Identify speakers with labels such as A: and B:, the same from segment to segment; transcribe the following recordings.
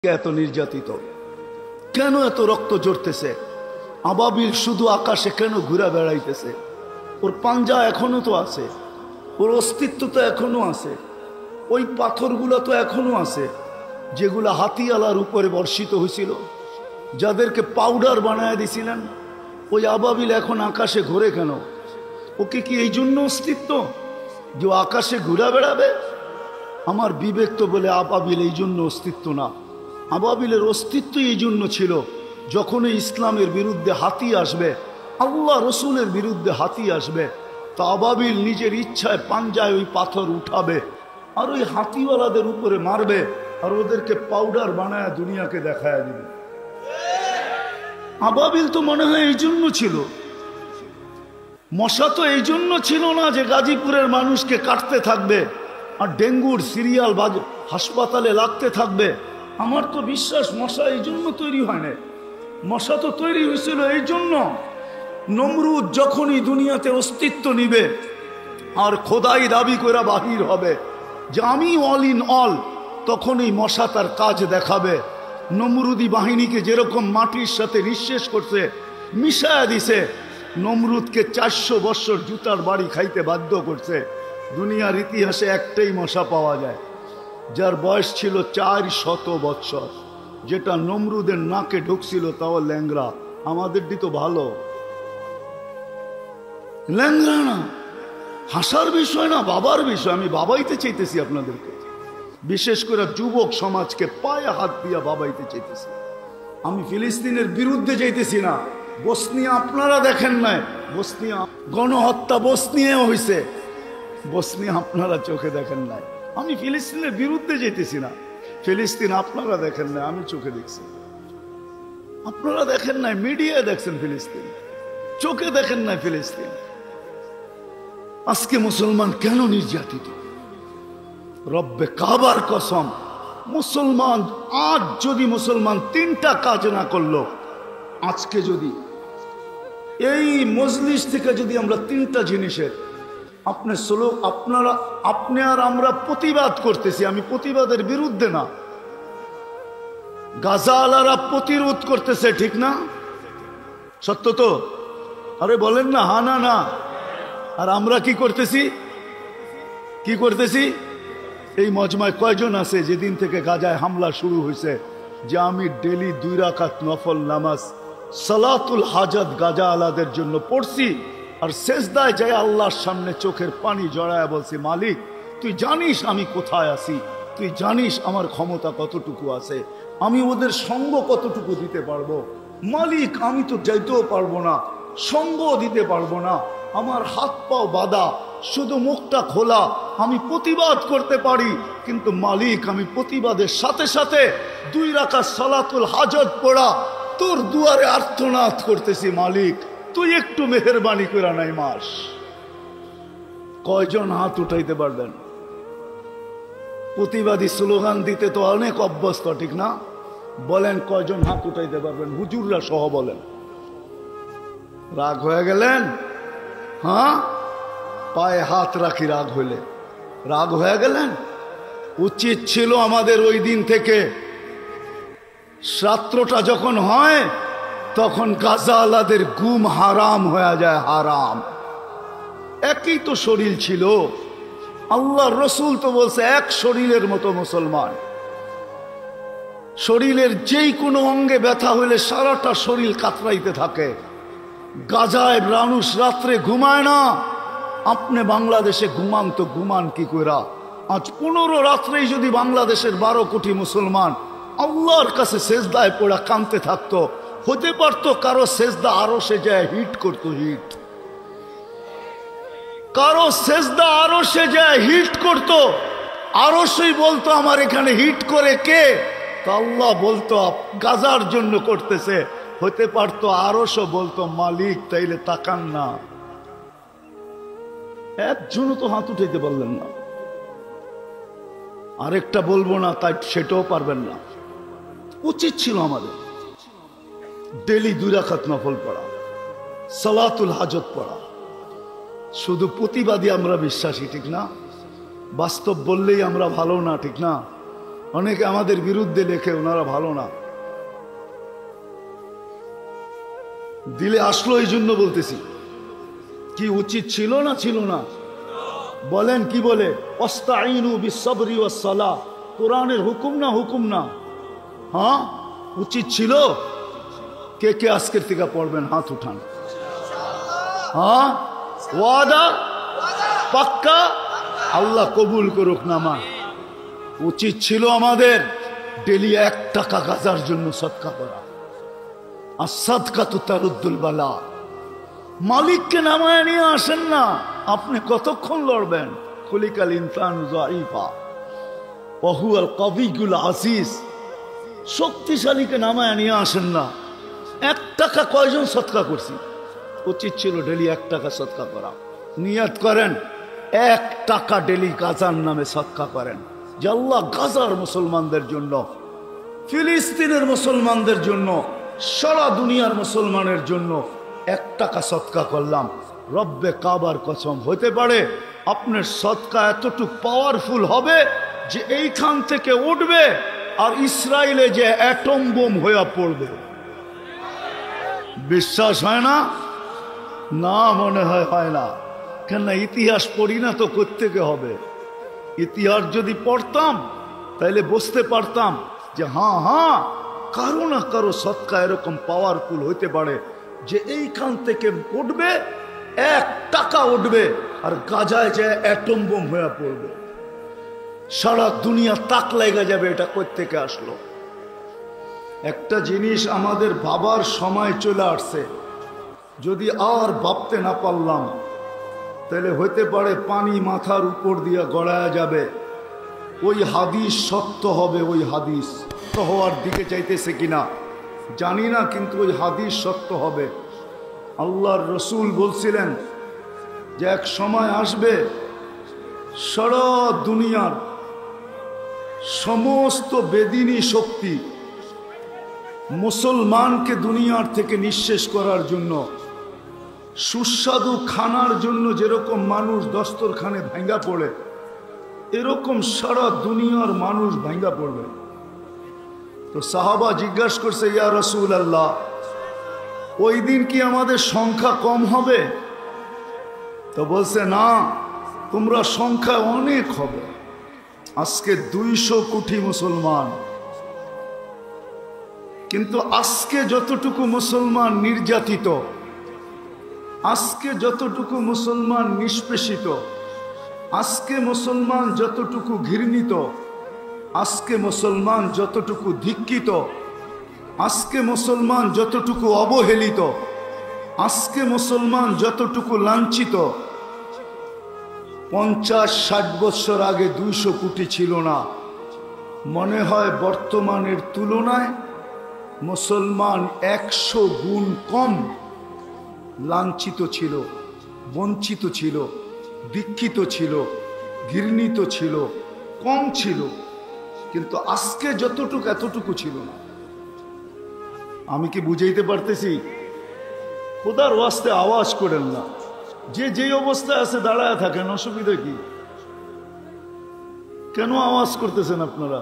A: এত নির্যাতিত কেন, এত রক্ত ঝরতেছে? আবাবিল শুধু আকাশে কেন ঘুরে বেড়াইতেছে? ওর পাঞ্জা এখনো তো আছে, ওর অস্তিত্ব তো এখনো আছে, ওই পাথরগুলো তো এখনো আছে যেগুলো হাতিয়ালার উপরে বর্ষিত হয়েছিল, যাদেরকে পাউডার বানায় দিছিলেন। ওই আবাবিল এখন আকাশে ঘুরে কেন? ওকে কি এই জন্য অস্তিত্ব যে ও আকাশে ঘুরে বেড়াবে? আমার বিবেক তো বলে আবাবিল এই জন্য অস্তিত্ব না। আবাবিলের অস্তিত্ব এই জন্য ছিল, যখন ইসলামের বিরুদ্ধে হাতি আসবে, আল্লাহ রসুলের বিরুদ্ধে হাতি আসবে, তা আবাবিল নিজের ইচ্ছায় পাঞ্জায় ওই পাথর উঠাবে আর ওই হাতিওয়ালাদের উপরে মারবে আর ওদেরকে পাউডার বানায় দুনিয়াকে দেখায় দিবে। আবাবিল তো মনে হয় এই জন্য ছিল। মশা তো এই জন্য ছিল না যে গাজীপুরের মানুষকে কাটতে থাকবে আর ডেঙ্গুর সিরিয়াল হাসপাতালে লাগতে থাকবে। আমার তো বিশ্বাস মশা এই জন্য তৈরি হয় না, মশা তো তৈরি হয়েছিল এই জন্য, নমরুদ যখনই দুনিয়াতে অস্তিত্ব নিবে আর খোদাই দাবি করে বাহির হবে যে আমি অল ইন অল, তখনই মশা তার কাজ দেখাবে। নমরুদি বাহিনীকে যেরকম মাটির সাথে নিঃশেষ করছে, মিশায়া দিছে, নমরুদকে 400 বছর জুতার বাড়ি খাইতে বাধ্য করছে। দুনিয়ার ইতিহাসে একটাই মশা পাওয়া যায় যার বয়স ছিল 400 বছর, যেটা নমরুদের নাকে ঢুকছিল, তাও ল্যাংরা। আমাদের দিত ভালো, ল্যাংরা না, হাসার বিষয় না, বাবার বিষয়। আমি বাবাইতে চাইতেছি আপনাদেরকে, বিশেষ করে যুবক সমাজকে পায়ে হাত দিয়া বাবাইতে চাইতেছি। আমি ফিলিস্তিনের বিরুদ্ধে যাইতেছি না। বসনিয়া আপনারা দেখেন নাই, বসনিয়া গণহত্যা বসনিয়া হয়েছে, বসনিয়া আপনারা চোখে দেখেন নাই। আমি ফিলিস্তিনের বিরুদ্ধে যেতেছি না, ফিলিস্তিন আপনারা দেখেন নাই, আমি চোখে দেখছি। আপনারা দেখেন নাই, মিডিয়ায় দেখছেন ফিলিস্তিন, চোখে দেখেন নাই ফিলিস্তিন। আজকে মুসলমান কেন নির্যাতিত? রব্বে কাবার কসম, মুসলমান আজ যদি মুসলমান 3টা কাজ না করলো, আজকে যদি এই মজলিস থেকে যদি আমরা 3টা জিনিসের আপনি আর আমরা প্রতিবাদ করতেছি, আমি প্রতিবাদের বিরুদ্ধে না, গাজাওয়ালারা প্রতিরোধ করতেছে, ঠিক না? সত্য তো? আরে বলেন না, হা না না। আর আমরা কি করতেছি? কি করতেছি? এই মজমায় কয়জন আছে যেদিন থেকে গাজায় হামলা শুরু হয়েছে যে আমি ডেলি 2 রাকাত নফল নামাজ সালাতুল হাজাত গাজা আলাদের জন্য পড়ছি, আর সেজদায় যায় আল্লাহর সামনে চোখের পানি জড়ায় বলছি, মালিক তুই জানিস আমি কোথায় আছি, তুই জানিস আমার ক্ষমতা কতটুকু আছে, আমি ওদের সঙ্গ কতটুকু দিতে পারবো। মালিক আমি তো যাইতেও পারবো না, সঙ্গ দিতে পারবো না, আমার হাত পাও বাঁধা, শুধু মুখটা খোলা, আমি প্রতিবাদ করতে পারি, কিন্তু মালিক আমি প্রতিবাদের সাথে সাথে 2 রাকাত সালাতুল হাজত পড়া তোর দুয়ারে আর্তনাদ করতেছি, মালিক তুই একটু মেহেরবানি করে নাই মাস। কয়জন হাত উঠাইতে পারবেন? প্রতিবাদী স্লোগান দিতে তো অনেক অভ্যস্ত, ঠিক না? বলেন কয়জন হাত উঠাইতে পারবেন? হুজুররা সহ বলেন। রাগ হয়ে গেলেন? হ্যাঁ, পায়ে হাত রাখি রাগ হইলে। রাগ হয়ে গেলেন? উচিত ছিল আমাদের ওই দিন থেকে, রাত্রটা যখন হয় তখন গাজাওয়ালাদের ঘুম হারাম হয়ে যায়, হারাম। একই তো শরীর ছিল, আল্লাহ রসুল তো বলছে এক শরীরের মতো মুসলমান। শরীরের যেই কোনো অঙ্গে ব্যথা হইলে সারাটা শরীর কাতরাইতে থাকে। গাজায় মানুষ রাত্রে ঘুমায় না, আপনি বাংলাদেশে ঘুমান তো ঘুমান কি কইরা? আজ 15 রাত্রেই যদি বাংলাদেশের 12 কোটি মুসলমান আল্লাহর কাছে সেজদায় পড়া কাঁদতে থাকতো, হতে পারতো কারো সেজদা আরো সে যায় হিট করতো, হিট, কারো সেজদা আরো সে যায় হিট করতো, আরো সেই বলতো আমার এখানে হিট করে কে? তো আল্লাহ বলতো গাজার জন্য করতেছে। হতে পারতো আরো সে বলতো মালিক তাইলে তাকান না। একজনও তো হাত উঠাইতে পারলেন না। আরেকটা বলবো না, তাই সেটাও পারবেন না। উচিত ছিল আমাদের ডেলি 2 রাকাত নফল পড়া, সালাতুল হাজত পড়া। শুধু প্রতিবাদী আমরা বিশ্বাসী, ঠিক না? বাস্তব বললেই আমরা ভালো না, ঠিক না? অনেকে আমাদের বিরুদ্ধে লেখে, ওনারা ভালো না। দিলে আসলো এই জন্য বলতেছি। কি উচিত ছিল না ছিল না? বলেন কি বলে? ওয়াস্তাঈনু বিসসবরি ওয়াসসালাহ, কোরআনের হুকুম না হুকুম না? হ্যাঁ, উচিত ছিল। কে কে আজকের থেকে পড়বেন? হাত উঠান। হ্যাঁ, ওয়াদা পাক্কা? আল্লাহ কবুল করুক নামা। উচিত ছিল আমাদের ডেলি 1 টাকা গাজার জন্য সদকা করা। আর সদকা তো তারুদ্দুল বালা। মালিককে নামায় নিয়ে আসেন না, আপনি কতক্ষণ লড়বেন? খুলিকাল ইনসানু যায়ীফা ওয়া হুয়াল কাবিয়ুল আজিজ। শক্তিশালীকে নামায় নিয়ে আসেন না। 1 টাকা কয়জন সদকা করছি? উচিত ছিল ডেলি 1 টাকা সদকা করা। নিয়ত করেন 1 টাকা ডেলি গাজার নামে সদকা করেন, যে আল্লাহ গাজার মুসলমানদের জন্য, ফিলিস্তিনের মুসলমানদের জন্য, সারা দুনিয়ার মুসলমানের জন্য 1 টাকা সদকা করলাম। রব্বে কাবার কসম, হতে পারে আপনার সদকা এতটুকু পাওয়ারফুল হবে যে এইখান থেকে উঠবে আর ইসরায়েলে যে অ্যাটম বোম হয়ে পড়বে। বিশ্বাস হয় না? না, মনে হয় না। কেন? ইতিহাস পড়ি না তো কোত্থেকে হবে? ইতিহাস যদি পড়তাম তাহলে বুঝতে পারতাম যে হ্যাঁ, কারো না কারো সদকা এরকম পাওয়ারফুল হইতে পারে যে এইখান থেকে উঠবে, 1 টাকা উঠবে আর গাজায় যে অ্যাটম বোম হয়ে পড়বে। সারা দুনিয়া তাক লেগে যাবে, এটা কোত্থেকে আসলো? একটা জিনিস আমাদের ভাবার সময় চলে আসছে, যদি আর ভাবতে না পারলাম তাহলে হইতে পারে পানি মাথার উপর দিয়ে গড়ায়া যাবে। ওই হাদিস সত্য হবে। ওই হাদিস সত্য হওয়ার দিকে চাইতেছে কিনা জানি না, কিন্তু ওই হাদিস সত্য হবে। আল্লাহর রসুল বলছিলেন যে এক সময় আসবে সারা দুনিয়ার সমস্ত বেদিনী শক্তি মুসলমানকে দুনিয়ার থেকে নিঃশেষ করার জন্য, সুস্বাদু খানার জন্য যেরকম মানুষ দস্তরখানে ভাঙ্গা পড়ে, এরকম সারা দুনিয়ার মানুষ ভাঙ্গা পড়বে। তো সাহাবা জিজ্ঞাসা করছে, ইয়া রাসূল আল্লাহ, ওই দিন কি আমাদের সংখ্যা কম হবে? তো বলছে, না, তোমরা সংখ্যা অনেক হবে। আজকে 200 কোটি মুসলমান, কিন্তু আজকে যতটুকু মুসলমান নির্যাতিত, আজকে যতটুকু মুসলমান নিষ্পেষিত, আজকে মুসলমান যতটুকু ঘৃণিত, আজকে মুসলমান যতটুকু ধিক্কিত, আজকে মুসলমান যতটুকু অবহেলিত, আজকে মুসলমান যতটুকু লাঞ্ছিত, 50-60 বছর আগে 200 কোটি ছিল না। মনে হয় বর্তমানের তুলনায় মুসলমান 100 গুণ কম লাঞ্ছিত ছিল, বঞ্চিত ছিল, দীক্ষিত ছিল, ঘৃণিত ছিল, কম ছিল। কিন্তু আজকে যতটুকু এতটুকু ছিল না। আমি কি বুঝাইতে পারতেছি? খোদার ওয়াস্তে আওয়াজ করেন না। যে যেই অবস্থায় আছে দাঁড়ায় থাকেন, অসুবিধা কি? কেন আওয়াজ করতেছেন আপনারা?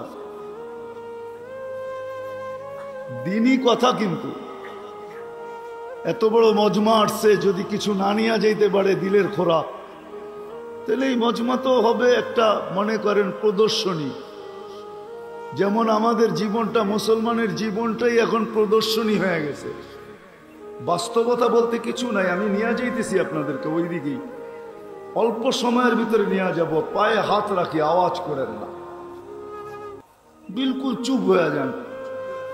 A: দিনই কথা। কিন্তু এত বড় মজমা আসছে, যদি কিছু না নিয়ে যাইতে পারে দিলের খোরাক, তাহলে এই মজমা তো হবে একটা, মনে করেন, প্রদর্শনী। যেমন আমাদের জীবনটা, মুসলমানের জীবনটাই এখন প্রদর্শনী হয়ে গেছে। বাস্তবতা বলতে কিছু নাই। আমি নিয়ে যাইতেছি আপনাদেরকে ওই দিকেই, অল্প সময়ের ভিতরে নিয়ে যাব। পায়ে হাত রাখি, আওয়াজ করেন না, বিলকুল চুপ হয়ে যান।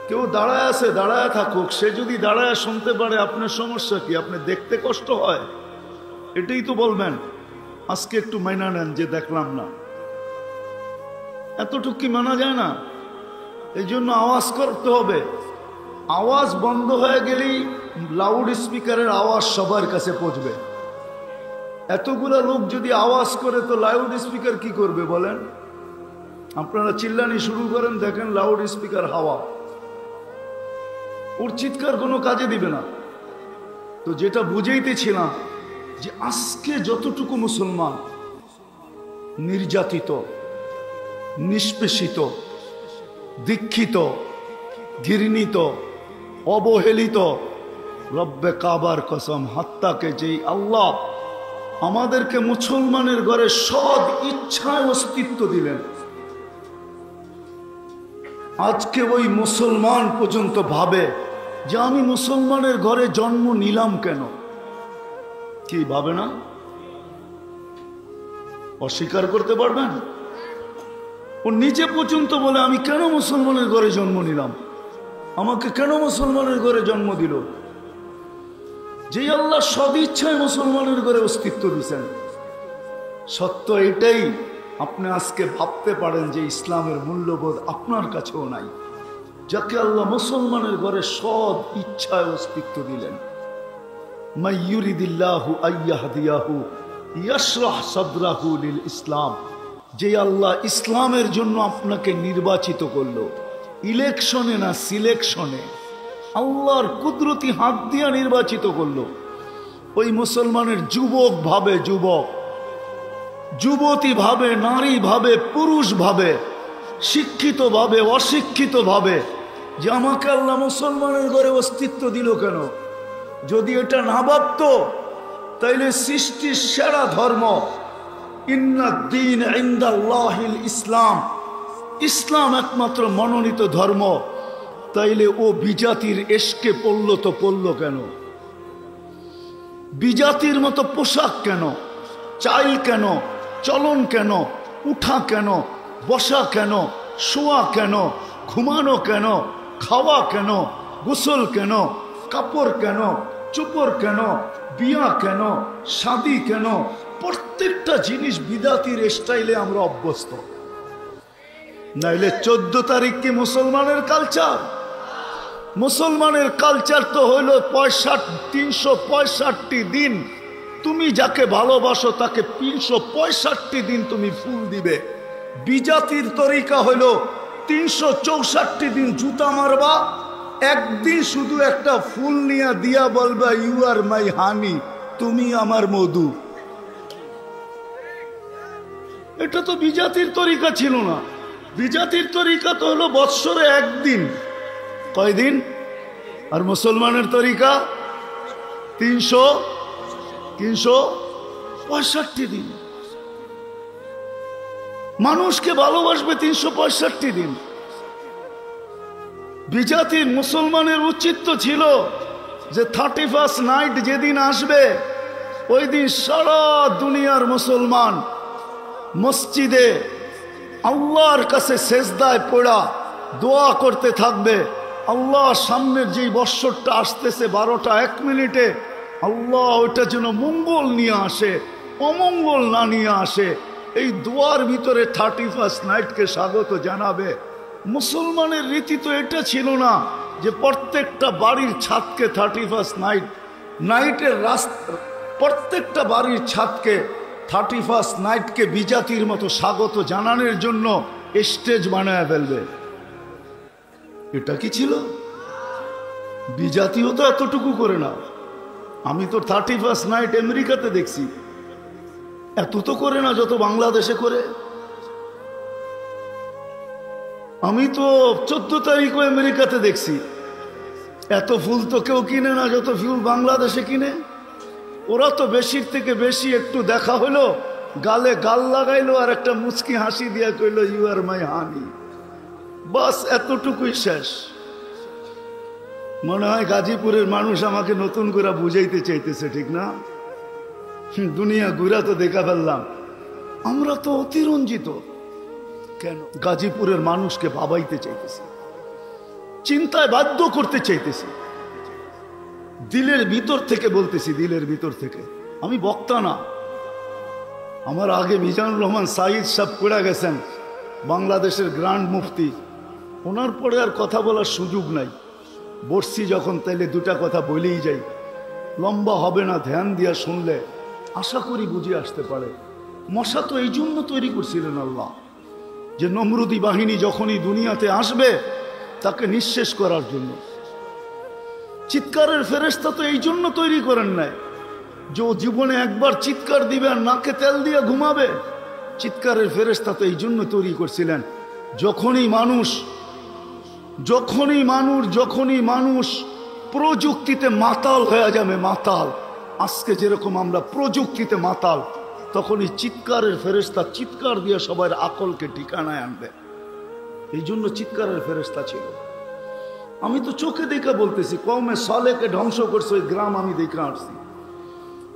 A: কেউ দাঁড়ায় আছে, দাঁড়ায় থাকুক। সে যদি দাঁড়ায় শুনতে পারে, আপনার সমস্যা কি? আপনি দেখতে কষ্ট হয়, এটাই তো বলবেন। আজকে একটু মাইনা নেন যে দেখলাম না, এতটুকু কি মানা যায় না? এই জন্য আওয়াজ করতে হবে। আওয়াজ বন্ধ হয়ে গেলেই লাউড স্পিকারের আওয়াজ সবার কাছে পৌঁছবে। এতগুলা লোক যদি আওয়াজ করে, তো লাউড স্পিকার কি করবে বলেন? আপনারা চিল্লানি শুরু করেন, দেখেন লাউড স্পিকার হাওয়া, ওর চিৎকার কোনো কাজে দিবে না। তো যেটা বুঝাইতেছিলাম, যে আজকে যতটুকু মুসলমান নির্যাতিত, নিষ্পেষিত, দীক্ষিত, ঘৃণিত, অবহেলিত। রব্বে কাবার কসম, হাত্তাকে যেই আল্লাহ আমাদেরকে মুসলমানের ঘরে সৎ ইচ্ছায় অস্তিত্ব দিলেন, আজকে ওই মুসলমান পর্যন্ত ভাবে যে আমি মুসলমানের ঘরে জন্ম নিলাম কেন? কি ভাবে না? অস্বীকার করতে পারবেন? ও নিজে পর্যন্ত বলে আমি কেন মুসলমানের ঘরে জন্ম নিলাম, আমাকে কেন মুসলমানের ঘরে জন্ম দিল? যে আল্লাহ সদিচ্ছায় মুসলমানের ঘরে অস্তিত্ব দিচ্ছেন। সত্য এটাই, আপনি আজকে ভাবতে পারেন যে ইসলামের মূল্যবোধ আপনার কাছেও নাই, যাকে আল্লাহ মুসলমানের ঘরে সৎ ইচ্ছায় অস্তিত্ব দিলেন। মাইয়ুরিদিল্লাহু আইয়াহদিয়াহু ইয়াশরাহ সাদরাহু লিল ইসলাম। যে আল্লাহ ইসলামের জন্য আপনাকে নির্বাচিত করলো, ইলেকশনে না সিলেকশনে, আল্লাহর কুদরতি হাত দিয়া নির্বাচিত করলো। ওই মুসলমানের যুবক ভাবে যুবক, যুবতী ভাবে নারী ভাবে পুরুষ ভাবে, শিক্ষিত ভাবে অশিক্ষিত ভাবে যে আমাকে আল্লাহ মুসলমানের ঘরে অস্তিত্ব দিল কেন? যদি এটা না ভাবত তাইলে সৃষ্টির সেরা ধর্ম ইন্নাদ-দীন ইনদাল্লাহিল ইসলাম, ইসলাম একমাত্র মনোনীত ধর্ম, তাইলে ও বিজাতির এশকে পড়ল তো পড়ল কেন? বিজাতির মতো পোশাক কেন, চাল কেন, চলন কেন, উঠা কেন, বসা কেন, শোয়া কেন, ঘুমানো কেন, খাওয়া কেন, গোসল কেন, কাপড় কেন, চোপড় কেন, বিয়া কেন, শাদী কেন? প্রত্যেকটা জিনিস বিদাতির স্টাইলে আমরা অভ্যস্ত। নাইলে 14 তারিখ কি মুসলমানের কালচার? মুসলমানের কালচার তো হইল 365 দিন তুমি যাকে ভালোবাসো তাকে 365 দিন তুমি ফুল দিবে। বিজাতির তরিকা হইল 364 দিন জুতা মারবা, একদিন শুধু একটা ফুল নিয়ে দিয়া বলবা ইউ আর মাই হানি, তুমি আমার মধু। এটা তো বিজাতির তরিকা ছিল না। বিজাতির তরিকা তো হলো বৎসরে একদিন। কয়দিন? আর মুসলমানের তরিকা 365 দিন। মানুষকে ভালোবাসবে 365 দিন। বিজাতির মুসলমানের উচিত তো ছিল যে 31st নাইট যেদিন আসবে ওই দিন সারা দুনিয়ার মুসলমান মসজিদে আল্লাহর কাছে সেজদায় পড়া দোয়া করতে থাকবে, আল্লাহ সামনের যেই বৎসরটা আসতেছে 12টা 1 মিনিটে আল্লাহ ওইটা যেন মঙ্গল নিয়ে আসে, অমঙ্গল না নিয়ে আসে। এই দোয়ার ভিতরে 31st নাইটকে স্বাগত জানাবে। মুসলমানের রীতি তো এটা ছিল না যে প্রত্যেকটা বাড়ির ছাদকে 31st নাইটের রাস্তা, প্রত্যেকটা বাড়ির ছাদকে 31st নাইটকে বিজাতির মতো স্বাগত জানানোর জন্য স্টেজ বানায় ফেলবে। এটা কি ছিল? বিজাতিও তো এতটুকু করে না। আমি তো 31st নাইট আমেরিকাতে দেখছি, এত তো করে না যত বাংলাদেশে করে। আমি তো 14 তারিখও আমেরিকাতে দেখছি, এত ফুল তো কেউ কিনে না যত ফুল বাংলাদেশে কিনে। ওরা তো বেশির থেকে বেশি একটু দেখা হলো, গালে গাল লাগাইলো আর একটা মুচকি হাসি দিয়া কইলো ইউ আর মাই হানি, বাস এতটুকুই শেষ। মনে হয় গাজীপুরের মানুষ আমাকে নতুন করে বুঝাইতে চাইতেছে, ঠিক না? দুনিয়া ঘুরা তো দেখা ফেললাম, আমরা তো অতিরঞ্জিত। কেন? গাজীপুরের মানুষকে ভাবাইতে চাইতেছে, চিন্তায় বাধ্য করতে চাইতেছে। দিলের ভিতর থেকে বলতেছি, দিলের ভিতর থেকে। আমি বক্তা না, আমার আগে মিজানুর রহমান সাইদ সাহেব পড়ে গেছেন, বাংলাদেশের গ্র্যান্ড মুফতি। ওনার পরে আর কথা বলার সুযোগ নাই। বসছি যখন তাইলে দুটা কথা বলেই যাই, লম্বা হবে না, ধ্যান দিয়া শুনলে আশা করি বুঝে আসতে পারে। মশা তো এই জন্য তৈরি করছিলেন আল্লাহ, যে নমরুদি বাহিনী যখনই দুনিয়াতে আসবে তাকে নিঃশেষ করার জন্য। চিৎকারের ফেরেশতা তো এই জন্য তৈরি করেন নাই যে ও জীবনে একবার চিৎকার দিবে আর নাকে তেল দিয়ে ঘুমাবে। চিৎকারের ফেরেশতা তো এই জন্য তৈরি করছিলেন, যখনই মানুষ যখনই মানুষ প্রযুক্তিতে মাতাল হয়ে যাবে, মাতাল, আজকে যেরকম আমরা প্রযুক্তিতে মাতাল, তখনই চিৎকারের ফেরেশতা চিৎকার দিয়ে সবার আকলকে ঠিকানায় আনবে। এই জন্য চিৎকারের ফেরেশতা ছিল। আমি তো চোখে দেখা বলতেছি, কওমে সালেহকে ধ্বংস করছে ওই গ্রাম আমি দেখে আসছি,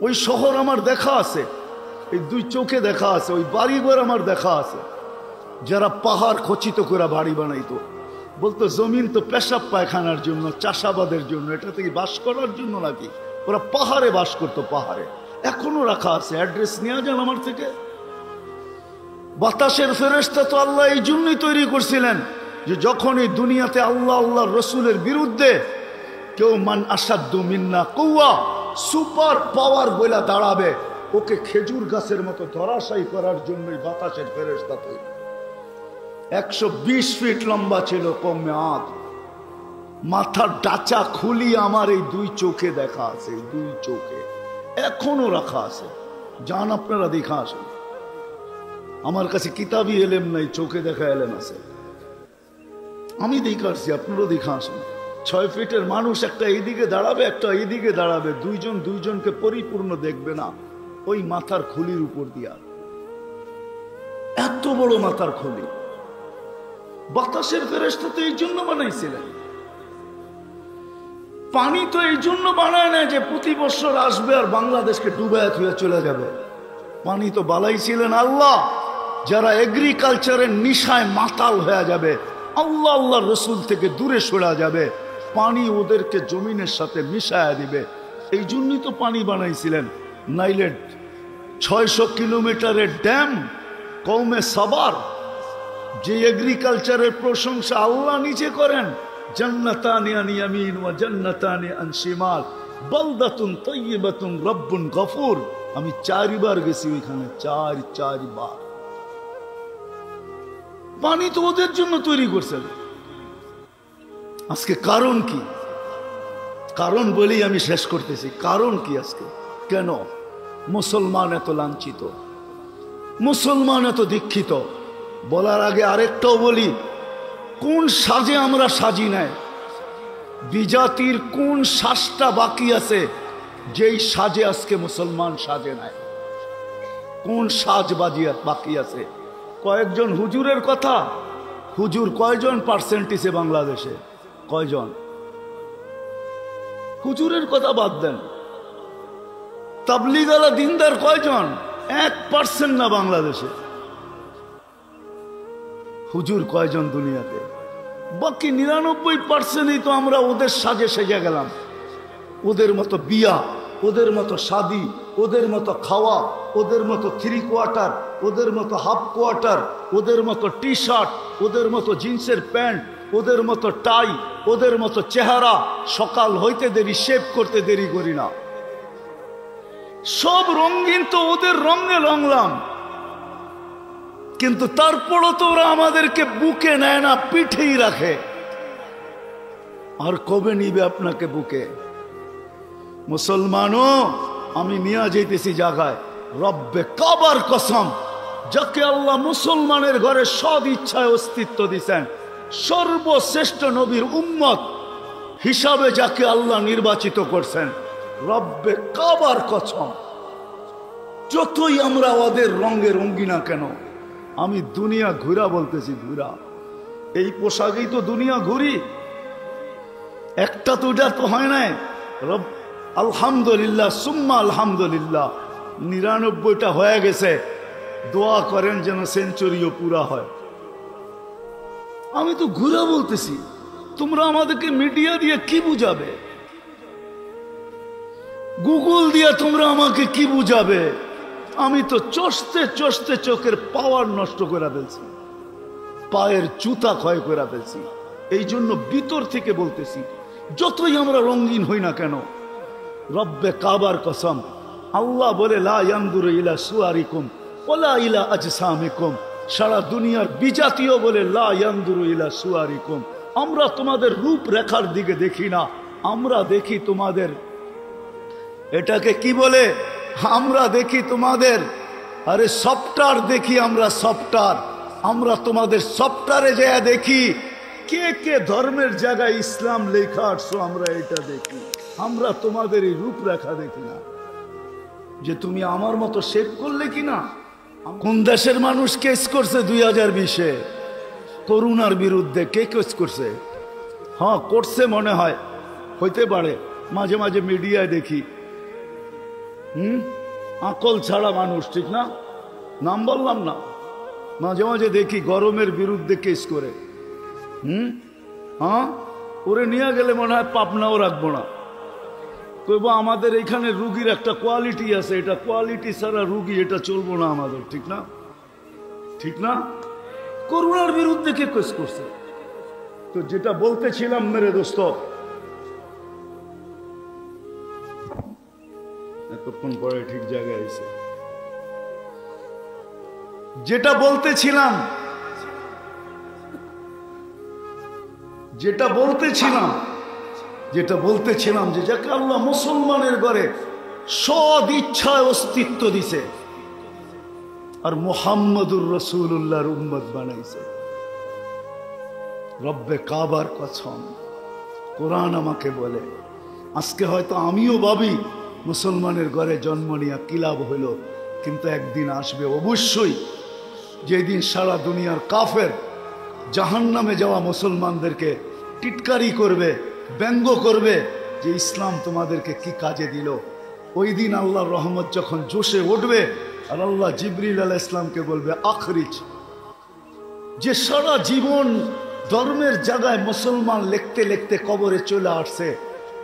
A: ওই শহর আমার দেখা আছে, এই দুই চোখে দেখা আছে, ওই বাড়িঘর আমার দেখা আছে। যারা পাহাড় খচিত করে বাড়ি বানাইতো, বলতো জমিন তো পেশাব পায়খানার জন্য, চাষাবাদের জন্য, এটা থেকে বাস করার জন্য নাকি? ওরা পাহাড়ে বাস করতো, পাহাড়ে এখনো রাখা আছে। অ্যাড্রেস নিয়ে যান আমার থেকে। বাতাসের ফেরেশতা তো আল্লাহ এই জন্যই তৈরি করছিলেন যে যখনই দুনিয়াতে আল্লাহ রসুলের বিরুদ্ধে কেউ মান আসাদ্দু মিন্না কুওয়া, সুপার পাওয়ার বইলা দাঁড়াবে, ওকে খেজুর গাছের মতো ধরাশায়ী করার জন্যই বাতাসের ফেরেশতা তৈরি। 120 ফিট লম্বা ছিল কমে আদ, মাথার ডাচা খুলি আমার এই দুই চোখে দেখা আছে, এই দুই চোখে এখনো রাখা আছে। যান আপনারা দেখা আসেন, আমার কাছে কিতাবি এলেম নাই, চোখে দেখা এলেম আছে। আমি দেখা আসছি, আপনারও দেখা আসেন। 6 ফিটের মানুষ একটা এইদিকে দাঁড়াবে, একটা এইদিকে দাঁড়াবে, দুইজনকে পরিপূর্ণ দেখবে না, ওই মাথার খুলির উপর দিয়া। এত বড় মাথার খুলি বাতাসের ফেরেশতা তো এই জন্য বানাইছিলেন। পানি তো এই জন্য বানায় না যে প্রতি বছর আসবে আর বাংলাদেশকে ডুবায় হয়ে চলে যাবে। পানি তো বানাইছিলেন আল্লাহ, যারা এগ্রিকালচারের নিশায় মাতাল হয়ে যাবে, আল্লাহ রসুল থেকে দূরে সরে যাবে, পানি ওদেরকে জমিনের সাথে মিশায়া দিবে। এই জন্যই তো পানি বানাইছিলেন। নাইলে 600 কিলোমিটারের ড্যাম কওমে সাবার, যে এগ্রিকালচারের প্রশংসা আল্লাহ নিজে করেন, জান্নাতানি আন ইয়ামিন ওয়া জান্নাতানি আন শিমাল, বালদাতুন তাইয়্যিবাতুন রব্বুন গফুর। আমি 4 বার গেছি ওইখানে, 4 বার। পানি তো ওদের জন্য তৈরি করছেন। আজকে কারণ কি? কারণ বলেই আমি শেষ করতেছি। কারণ কি আজকে? কেন মুসলমান এত লাঞ্ছিত, মুসলমান এত দীক্ষিত? বলার আগে আরেকটাও বলি, কোন সাজে আমরা সাজি নাই? বিজাতির কোন সাজটা বাকি আছে যেই সাজে আজকে মুসলমান সাজে নাই? কোন সাজ বাকি আছে? কয়েকজন হুজুরের কথা, হুজুর কয়জন পার্সেন্টেজে বাংলাদেশে? কয়জন? হুজুরের কথা বাদ দেন, তাবলীগালা দিনদার কয়জন? 1% না বাংলাদেশে। হুজুর কয়জন দুনিয়াতে? বাকি 99%ই তো আমরা ওদের সাজে সেজে গেলাম। ওদের মতো বিয়া, ওদের মতো শাদি, ওদের মতো খাওয়া, ওদের মতো 3 কোয়ার্টার, ওদের মতো হাফ কোয়ার্টার, ওদের মতো টি শার্ট, ওদের মতো জিন্সের প্যান্ট, ওদের মতো টাই, ওদের মতো চেহারা। সকাল হইতে দেরি, শেভ করতে দেরি করি না। সব রঙিন তো ওদের রঙে রঙলাম, কিন্তু তারপরও তো ওরা আমাদেরকে বুকে নেয় না, পিঠেই রাখে। আর কবে নিবে আপনাকে বুকে? মুসলমানও আমি নিয়ে যাইতেছি জায়গায়, রব্বে কাবার কসম, যাকে আল্লাহ মুসলমানের ঘরে সদ ইচ্ছায় অস্তিত্ব দিছেন, সর্বশ্রেষ্ঠ নবীর উম্মত হিসাবে যাকে আল্লাহ নির্বাচিত করছেন, রব্বে কাবার কসম, যতই আমরা ওদের রঙে রঙ্গি না কেন, আমি দুনিয়া ঘুরা বলতেছি, ঘুরা। এই পোশাকেই তো দুনিয়া ঘুরি। একটা তো এটা তো হয় নাই। রব আলহামদুলিল্লাহ, সুম্মা আলহামদুলিল্লাহ, 99টা হয়ে গেছে। দোয়া করেন যেন সেঞ্চুরিও পুরা হয়। আমি তো ঘুরা বলতেছি, তোমরা আমাদেরকে মিডিয়া দিয়ে কি বুঝাবে? গুগল দিয়ে তোমরা আমাকে কি বুঝাবে? আমি তো চষতে চষতে চোখের পাওয়ার নষ্ট করে ফেলছি, পায়ের জুতা ক্ষয় করে ফেলছি। এই জন্য ভিতর থেকে বলতেছি, যতই আমরা রঙিন হই না কেন, রব্বে কাবার কসম, আল্লাহ বলে লা ইয়ানজুরু ইলা সুয়ারিকুম ওয়ালা ইলা আজসামিকুম। সারা দুনিয়ার বিজাতীয় বলে লা ইয়ানজুরু ইলা সুয়ারিকুম, আমরা তোমাদের রূপরেখার দিকে দেখি না, আমরা দেখি তোমাদের, এটাকে কি বলে, আমরা দেখি তোমাদের, আরে সফটওয়্যার দেখি আমরা, সফটওয়্যার। আমরা তোমাদের সফটওয়্যারে যা দেখি কে কে ধর্মের জায়গায় ইসলাম লেখা আসছো আমরা এটা দেখি। আমরা তোমাদের এই রূপরেখা দেখি না যে তুমি আমার মতো শেখ করলে কিনা। কোন দেশের মানুষ কেস করছে 2020-এ করোনার বিরুদ্ধে? কে কেস করছে? হ্যাঁ করছে মনে হয়, হইতে পারে, মাঝে মাঝে মিডিয়ায় দেখি। আকল ছাড়া মানুষ, ঠিক না? নাম বললাম না, মাঝে মাঝে দেখি গরমের বিরুদ্ধে কেস করে। হ্যাঁ, ওরে নিয়ে গেলে মনে হয় পাপনাও রাখবো না, কইব আমাদের এখানে রুগীর একটা কোয়ালিটি আছে, এটা কোয়ালিটি ছাড়া রুগী এটা চলবো না আমাদের, ঠিক না? ঠিক না? করোনার বিরুদ্ধে কে কেস করছে? তো যেটা বলতেছিলাম মেরে দোস্ত, এতক্ষণ পরে ঠিক জায়গায় এসে যেটা বলতেছিলাম যে যাকে আল্লাহ মুসলমানের ঘরে সদ ইচ্ছায় অস্তিত্ব দিছে আর মুহাম্মদুর রাসূলুল্লাহর উম্মত বানাইছে। রব্বে কাবার কসম, কোরআন আমাকে বলে, আজকে হয়তো আমিও ভাবি মুসলমানের ঘরে জন্ম নিয়ে কি লাভ হইল, কিন্তু একদিন আসবে অবশ্যই যেদিন সারা দুনিয়ার কাফের জাহান্নামে যাওয়া মুসলমানদেরকে টিটকারি করবে, ব্যঙ্গ করবে যে ইসলাম তোমাদেরকে কি কাজে দিল। ওই দিন আল্লাহর রহমত যখন জোশে উঠবে আর আল্লাহ জিবরিল আলাইহিস সালামকে বলবে আখরিজ, যে সারা জীবন ধর্মের জায়গায় মুসলমান লিখতে লিখতে কবরে চলে আসছে,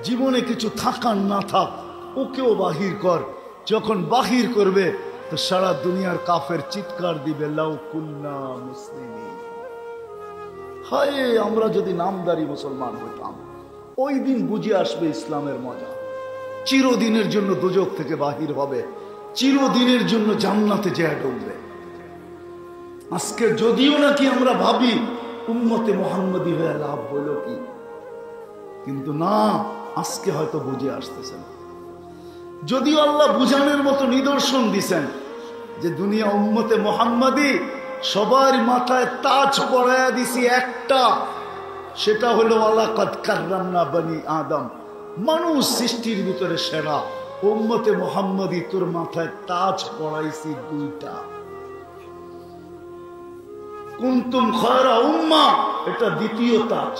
A: জীবনে কিছু থাকার না থাক ওকেও বাহির কর। যখন বাহির করবে তো সারা দুনিয়ার কাফের চিৎকার দিবে লাউ কুন্না মুসলিমিন, হায় আমরা যদি নামদারি মুসলমান হইতাম। ওই দিন বুঝে আসবে ইসলামের মজা। চিরদিনের জন্য দোজখ থেকে বাহির হবে, চিরদিনের জন্য জান্নাতে যেয়ে ঢুকবে। আজকে যদিও নাকি আমরা ভাবি উম্মতে মুহাম্মদী হয়ে লাভ হইল কি, কিন্তু না, আজকে হয়তো বুঝে আসতেছেন। যদিও আল্লাহ বুঝানোর মতো নিদর্শন দিছেন যে দুনিয়া উম্মতে মুহাম্মদী সবার মাথায় তাজ পরায়া দিছি একটা, সেটা হলো ওয়ালাকাদ কাররামনা বনি আদম, মানুষ সৃষ্টির ভিতরে সেরা। উম্মতে মুহাম্মদী তোর মাথায় তাজ পরাইছি দুইটা। কুনতুম খায়রা উম্মাহ, এটা দ্বিতীয় তাজ।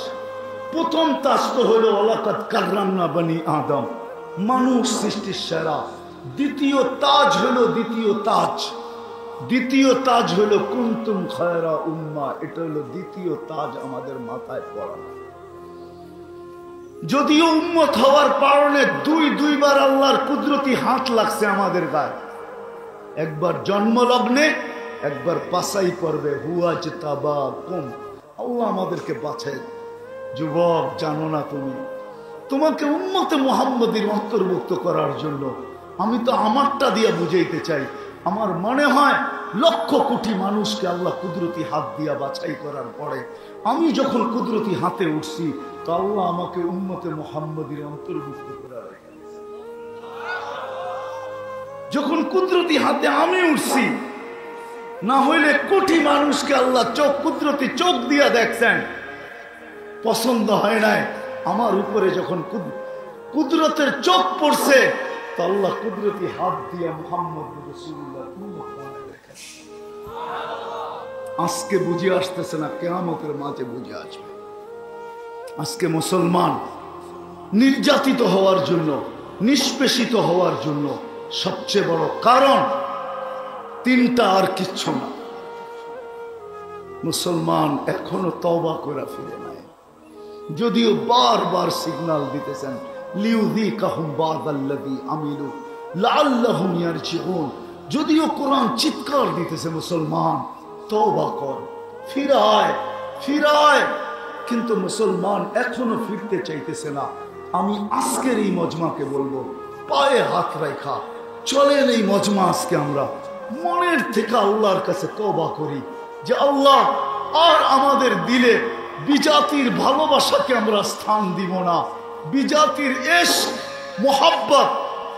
A: প্রথম তাজ তো হলো ওয়ালাকাদ কাররামনা বনি আদম, মানুষ সৃষ্টির সেরা। দ্বিতীয় তাজ হলো দ্বিতীয় তাজ হলো কুনতুম খায়রা উম্মাহ, এটা হলো দ্বিতীয় তাজ আমাদের মাথায় পড়ানো। যদিও উম্মত হওয়ার কারণে দুইবার আল্লাহর কুদরতি হাত লাগছে আমাদের গায়ে, একবার জন্মলগ্নে, একবার বাছাই করবে হুয়াজতাবাকুম, আল্লাহ আমাদেরকে বাছাই। যুবক জানো না তুমি, তোমাকে উম্মতে মুহাম্মদীর অন্তর্ভুক্ত করার জন্য আমি তো আমারটা দিয়ে বুঝাইতে চাই। আমার মনে হয় লক্ষ কোটি মানুষকে আল্লাহ কুদরতি হাত দিয়া বাছাই করার পরে আমি যখন কুদরতি হাতে উঠছি তো আল্লাহ আমাকে উম্মতে মুহাম্মদীর অন্তর্ভুক্ত করে রেখেছে। যখন কুদরতি হাতে আমি উঠছি, না হইলে কোটি মানুষকে আল্লাহ কুদরতি চোখ দিয়া দেখছেন, পছন্দ হয় নাই। আমার উপরে যখন কুদরতের চোখ পড়ছে তো আল্লাহ কুদরতি হাত দিয়া মুহাম্মদ রাসূলুল্লাহ আজকে বুঝে আসতেছে না, কিয়ামতের মাঝে বুঝে আসবে। আজকে মুসলমান নির্যাতিত হওয়ার জন্য, নিষ্পেষিত হওয়ার জন্য সবচেয়ে বড় কারণ তিনটা, আর কিচ্ছু না। মুসলমান এখনো তওবা করে ফিরে নাই, যদিও বারবার সিগন্যাল দিতেছেন লিউযিকাহুম বাদাল্লাযী আমিলু লাআল্লাহুম ইয়ারজিউন, যদিও কোরআন চিৎকার দিতেছে মুসলমান তওবা কর, ফিরায়, কিন্তু মুসলমান এখনো ফিরতে চাইতেছে না। আমি আজকের এই মজমাকে বলবো, পায়ে হাত রাখা চলেন এই মজমা আজকে আমরা মনের থেকে আল্লাহর কাছে তওবা করি যে আল্লাহ আর আমাদের দিলে বিজাতির ভালোবাসাকে আমরা স্থান দিব না, বিজাতির ইশক মোহাব্বত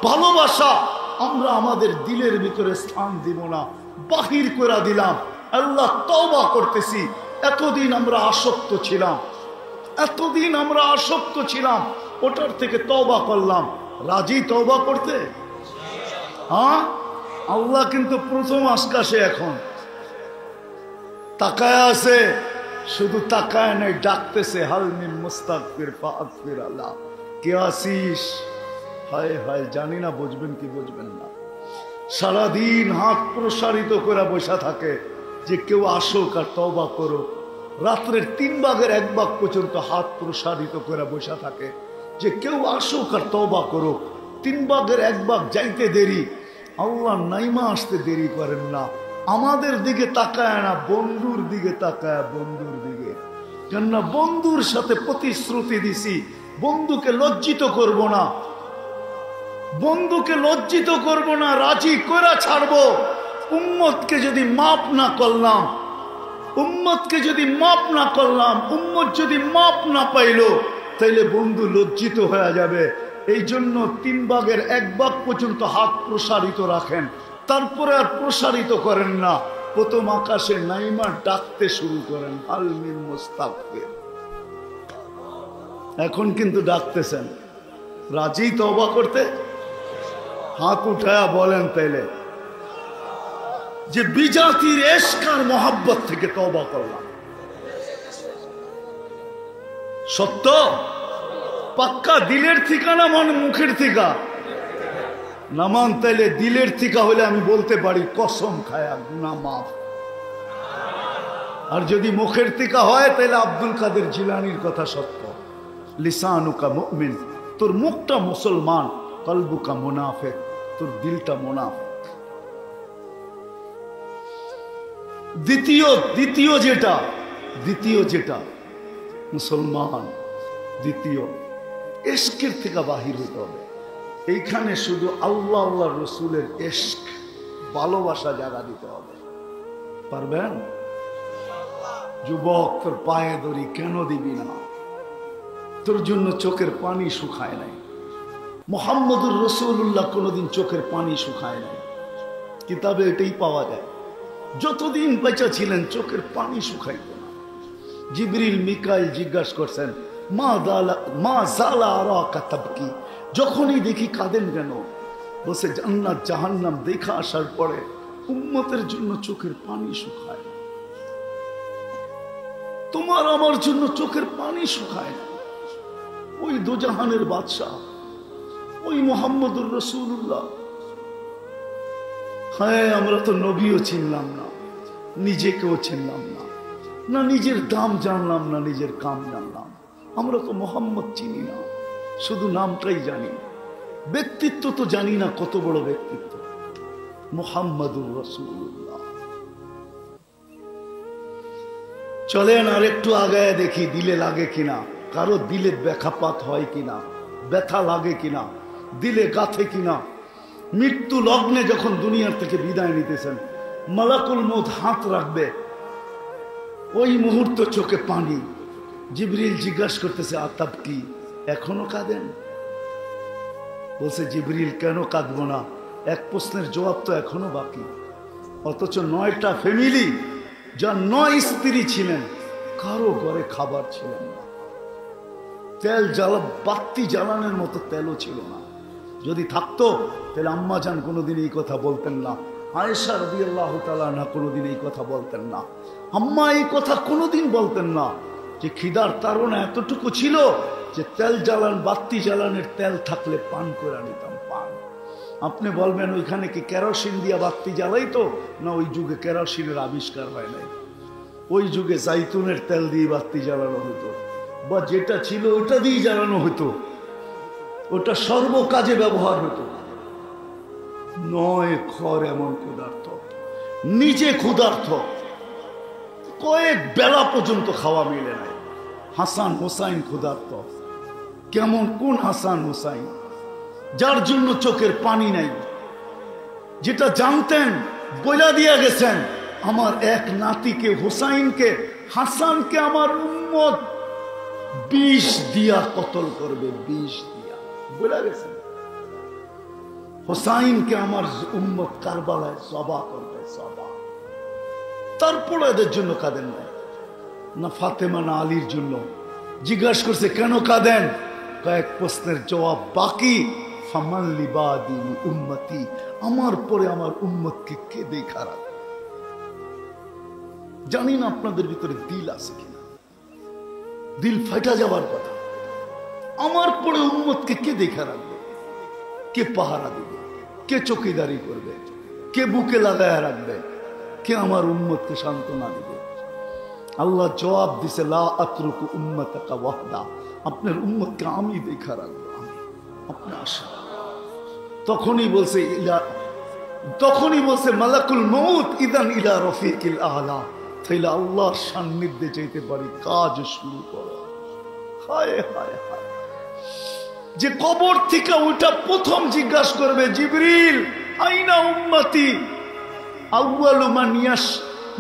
A: ভালোবাসা আমরা আমাদের দিলের ভিতরে স্থান দিব না, বাহির করে দিলাম। আল্লাহ তওবা করতেছি, এতদিন আমরা আসক্ত ছিলাম, এতদিন আমরা আসক্ত ছিলাম, ওটার থেকে তওবা করলাম। রাজি তওবা করতে? হ্যাঁ, আল্লাহ কিন্তু প্রথম আকাশে এখন তাকায় আছে, শুধু তাকায় নাই, ডাকতেছে, হাল মিন মুস্তাগফির ফাগফির আল্লাহ, কে আসিস? হায় হায়, জানি না বুঝবেন কি বুঝবেন না। সারাদিন হাত প্রসারিত করে বসা থাকে যে কেউ আসুক আর তওবা করো। রাত্রের 3 ভাগের 1 ভাগ পর্যন্ত হাত প্রসারিত করে বসা থাকে যে কেউ আসুক আর তওবা করো। 3 ভাগের 1 ভাগ যাইতে দেরি, আল্লাহ নাইমা আসতে দেরি করেন না। আমাদের দিকে তাকায় না, বন্ধুর দিকে তাকায়, বন্ধুর দিকে। কেননা বন্ধুর সাথে প্রতিশ্রুতি দিছি, বন্ধুকে লজ্জিত করব না, বন্ধুকে লজ্জিত করব না, রাজি করে ছাড়বো। উম্মতকে যদি মাপ না করলাম, উম্মতকে যদি মাপ না করলাম, উম্মত যদি মাপ না পাইলো, তাইলে বন্ধু লজ্জিত হয়ে যাবে। এই জন্য 3 ভাগের 1 ভাগ পর্যন্ত হাত প্রসারিত রাখেন, তারপরে আর প্রসারিত করেন না। প্রথম আকাশে নাইমা ডাকতে শুরু করেন, হাল মিন মুস্তাগফির। এখন কিন্তু ডাকতেছেন, রাজি তওবা করতে? হাত উঠায়া বলেন তাইলে যে বিজাতির ইশক আর মোহাব্বত থেকে তওবা করলাম। সত্য পাক্কা দিলের ঠিকানা, মানে মুখের ঠিকা না? মান তাইলে দিলের ঠিকা হলে আমি বলতে পারি কসম খায়া গুনাহ মাফ। আর যদি মুখের ঠিকা হয় তাহলে আব্দুল কাদের জিলানির কথা সত্য, লিসানুকা মুমিন, তোর মুখটা মুসলমান, কলবুকা মুনাফিক, তোর দিলটা মুনাফিক। দ্বিতীয় যেটা মুসলমান, দ্বিতীয় ইশকের থেকে বাহির হতে হবে। এইখানে শুধু আল্লাহ আল্লাহ রসুলের ইশক, ভালোবাসা জায়গা দিতে হবে। পারবেন? যুবক, তোর পায়ে দড়ি কেন দিবি না? তোর জন্য চোখের পানি শুকায় নাই। মুহাম্মদুর রাসূলুল্লাহ কোনোদিন চোখের পানি শুকায় নাই, কিতাবে এটাই পাওয়া যায়। যতদিন বেঁচে ছিলেন চোখের পানি শুকাইত না। জিবরিল মিকাইল জিজ্ঞাসা করছেন, মা জালা আরাকা তাবকি, যখনই দেখি কাঁদেন কেন? বসে জান্নাত জাহান্নাম দেখা আসার পরে উম্মতের জন্য চোখের পানি শুকায়, তোমার আমার জন্য চোখের পানি শুকায় না। ওই দোজাহানের বাদশাহ, ওই মুহাম্মদুর রাসূলুল্লাহ। হ্যাঁ, আমরা তো নবীও চিনলাম না, নিজেকেও চিনলাম না, না নিজের দাম জানলাম, না নিজের কাম জানলাম। আমরা তো মোহাম্মদ চিনি না, শুধু নামটাই জানি, ব্যক্তিত্ব তো জানি না। কত বড় ব্যক্তিত্ব মুহাম্মদুর রাসূলুল্লাহ। চলেন আর একটু আগায় দেখি দিলে লাগে কিনা, কারো দিলে ব্যাখাপাত হয় কিনা, ব্যথা লাগে কিনা, দিলে গাথে কিনা। মৃত্যু লগ্নে যখন দুনিয়ার থেকে বিদায় নিতেছেন, মালাকুল মউত হাত রাখবে, ওই মুহূর্ত চোখে পানি। জিবরিল জিজ্ঞাসা করতেছে, আতাব কি, এখনো কাঁদেন? বলছে, জিবরিল কেন কাঁদবো না, এক প্রশ্নের জবাব তো এখনো বাকি। অথচ 9টা ফ্যামিলি, যার 9 স্ত্রী ছিলেন, কারো ঘরে খাবার ছিল না, তেল জ্বালা, বাতি জ্বালানোর মতো তেলও ছিল না। যদি থাকতো তাহলে আম্মা জান কোনোদিন এই কথা বলতেন না, আয়েশা রাদিয়াল্লাহু তাআলা আনহা কোনোদিন এই কথা বলতেন না, আম্মা এই কথা কোনোদিন বলতেন না যে খিদার তাড়না এতটুকু ছিল যে তেল জ্বালান, বাতি জ্বালানের তেল থাকলে পান করে নিতাম, পান। আপনি বলবেন ওইখানে কি কেরোসিন দিয়া বাতি জ্বালাইতো? না, ওই যুগে কেরোসিনের আবিষ্কার হয় নাই। ওই যুগে জাইতুনের তেল দিয়ে বাতি জ্বালানো হতো, বা যেটা ছিল ওটা দিয়ে জ্বালানো হতো, ওটা সর্বকাজে ব্যবহার হতো। 9 ঘর এমন ক্ষুধার্ত, নিজে ক্ষুধার্ত, কয়েক বেলা পর্যন্ত খাওয়া মিলে নাই। হাসান হোসাইন ক্ষুধার্ত। কেমন, কোন হাসান হোসাইন? যার জন্য চোখের পানি নাই, যেটা জানতেন বইলা দিয়া গেছেন, আমার এক নাতিকে, হোসাইনকে, হাসানকে আমার উম্মত 20 দিয়া কতল করবে, 20 দিয়া বইলা গেছেন। হোসাইনকে আমার উম্মত কারবালায় সবা করবে, সবা। তারপরে এদের জন্য কাঁদেন নাই, না ফাতেমা না আলীর জন্য, জিজ্ঞাসা করছে কেন কাঁদেন? কয়েক প্রশ্নের জবাব বাকি। ফামান লিবাদি উম্মতি, আমার পরে আমার উম্মতকে কে দেখা রাখবে? জানি না আপনাদের ভিতরে দিল আছে কিনা, দিল ফাটা যাবার কথা। আমার পরে উম্মতকে কে দেখা রাখবে? কে পাহারা দিবে? কে চৌকিদারি করবে? কে বুকে লাগায় রাখবে? কে আমার উম্মতকে সান্ত্বনা দিবে? আল্লাহ জবাব দিছে, লা আতরুকু উম্মাতাকা ওয়াহদা, আপনার উম্মতকে আমি দেখা রাখবো, আমি। আপনি আসেন। তখনই বলছে মালাকুল মউত ইদান ইলা রফিকিল আলা, তাইলে আল্লাহর সান্নিধ্যে যেতে পারি, কাজ শুরু করো। হায় হায় হায়, যে কবর থেকে ওইটা প্রথম জিজ্ঞাসা করবে, জিবরিল আইনা উম্মতি, আউয়ালু মান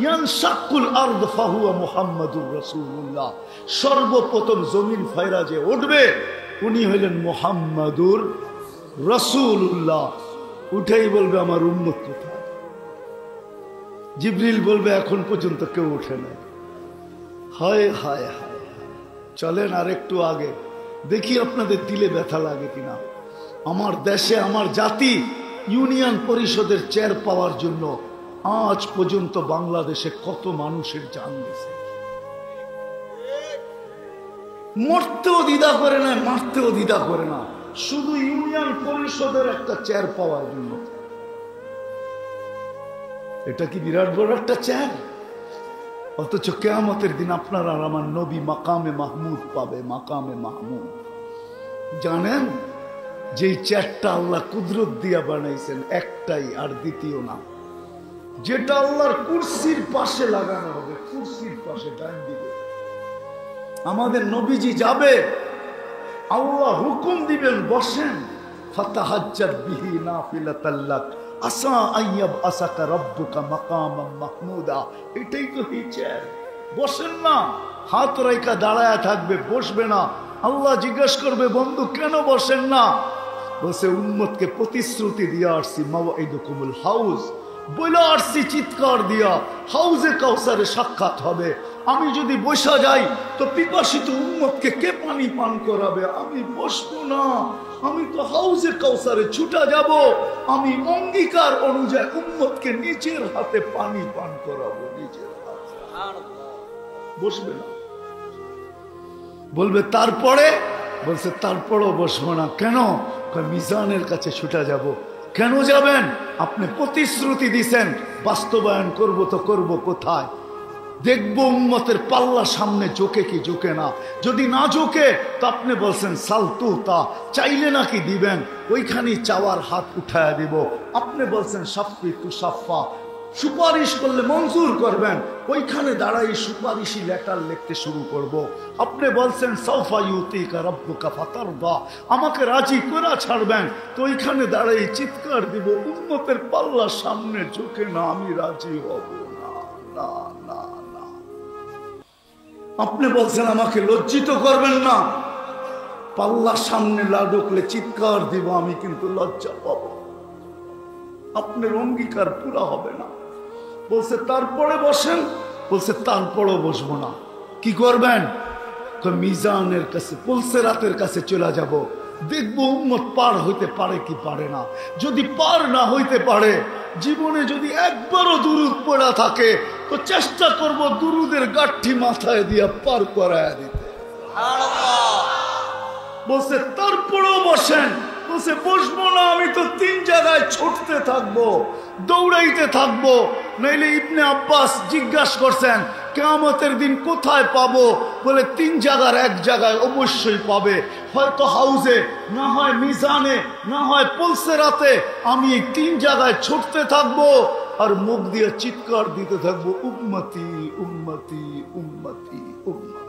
A: ইয়ানশাকুল আরদ ফাহুয়া মুহাম্মাদুর রাসূলুল্লাহ, সর্বপ্রথম জমিন ফায়রা যে উঠবে উনি হলেন মুহাম্মাদুর রাসূলুল্লাহ। উঠেই বলবে আমার উম্মত কোথায়? জিবরিল বলবে এখন পর্যন্ত কেউ ওঠে না। হায় হায় হায়, চলেন আর একটু আগে দেখি আপনাদের দিলে ব্যথা লাগে কিনা। আমার দেশে আমার জাতি ইউনিয়ন পরিষদের চেয়ার পাওয়ার জন্য আজ পর্যন্ত বাংলাদেশে কত মানুষের জান গেছে। মরতেও দ্বিধা করে না, মারতেও দ্বিধা করে না, শুধু ইউনিয়ন পরিষদের একটা চেয়ার পাওয়ার জন্য। এটা কি বিরাট বড় একটা চেয়ার? অথচ কিয়ামতের দিন আপনার আর আমার নবী মাকামে মাহমুদ পাবে, মাকামে মাহমুদ। জানেন যে চেয়ারটা আল্লাহ কুদরত দিয়া বানাইছেন একটাই, আর দ্বিতীয় না, যেটা আল্লাহর কুরসির পাশে লাগানো হবে, কুরসির পাশে ডান দিবে। আমাদের নবীজি যাবে, আল্লাহ হুকুম দিবেন বসেন, ফাতাহাজ্জাত বিহি নাফিলাতাল লাক আসা আইয়াব আসাকা রাব্বুকা মাকামান মাহমুদা। এটাই তো এই চেয়ার। বসেন না, হাত রাইকা দাঁড়ায় থাকবে, বসবে না। আল্লাহ জিজ্ঞাসা করবে, বন্ধু কেন বসেন না? বসে উম্মতকে প্রতিশ্রুতি দিয়ে আসছি, মাওয়াইদুকুমুল হাউজ, বলে আসছি চিৎকার দিয়া, হাউজে কাউসারে সাক্ষাৎ হবে। আমি যদি বসা যাই তো পিপাসিত উম্মতকে কে পানি পান করাবে? আমি বসবো না, আমি তো হাউজে কাউসারে ছুটা যাব। আমি অঙ্গীকার অনুযায়ী উম্মতকে নিজের হাতে পানি পান করাবো, নিজের হাতে। বসবে না, বলবে তারপরে, বলছে তারপরও বসবো না। কেন? মিজানের কাছে ছুটা যাব। কেন যাবেন? আপনি প্রতিশ্রুতি দিছেন, বাস্তবায়ন করব তো করব কোথায়? দেখবো উম্মতের পাল্লা সামনে ঝোঁকে কি ঝোঁকে না। যদি না ঝোঁকে তো আপনি বলছেন সালতু তা, চাইলে নাকি দিবেন, ওইখানেই চাওয়ার হাত উঠায় দিব। আপনি বলছেন সাফি তু সাফা, সুপারিশ করলে মঞ্জুর করবেন, ওইখানে দাঁড়াই সুপারিশি লেটার লিখতে শুরু করব। আপনি বলছেন সাউফা ইউতিকা রাব্বুকা ফাতারদা, আমাকে রাজি করে ছাড়বেন, তো ওইখানে দাঁড়াই চিৎকার দিব, উম্মতের পাল্লা সামনে ঝুঁকে না, আমি রাজি হব না, না না না। আপনি বলছেন আমাকে লজ্জিত করবেন না, পাল্লার সামনে না ঢুকলে চিৎকার দিব, আমি কিন্তু লজ্জা পাব। আপনার অঙ্গীকার পুরা হবে না। বলছে তারপরে বসেন, বলছে তারপরও বসবো না। কি করবেন? মিজানের কাছে, পুলসেরাতের কাছে চলে যাব, দেখবো উম্মত পার হইতে পারে কি পারে না। যদি পার না হইতে পারে, জীবনে যদি একবারও দুরুদ পড়া থাকে, তো চেষ্টা করব দুরুদের গাঠি মাথায় দিয়া পার করায় দিতে। বলছে তারপরেও বসেন, বলছে বসবো না, আমি তো 3 জায়গায় ছুটতে থাকবো, দৌড়াইতে থাকবো। নইলে ইবনে আব্বাস জিজ্ঞাসা করছেন কিয়ামতের দিন কোথায় পাবো? বলে 3 জায়গার এক জায়গায় অবশ্যই পাবে, হয়তো হাউজে, না হয় মিজানে, না হয় পুলসেরাতে। আমি 3 জায়গায় ছুটতে থাকবো আর মুখ দিয়ে চিৎকার দিতে থাকবো, উম্মতি উম্মতি উম্মতি উম্মতি।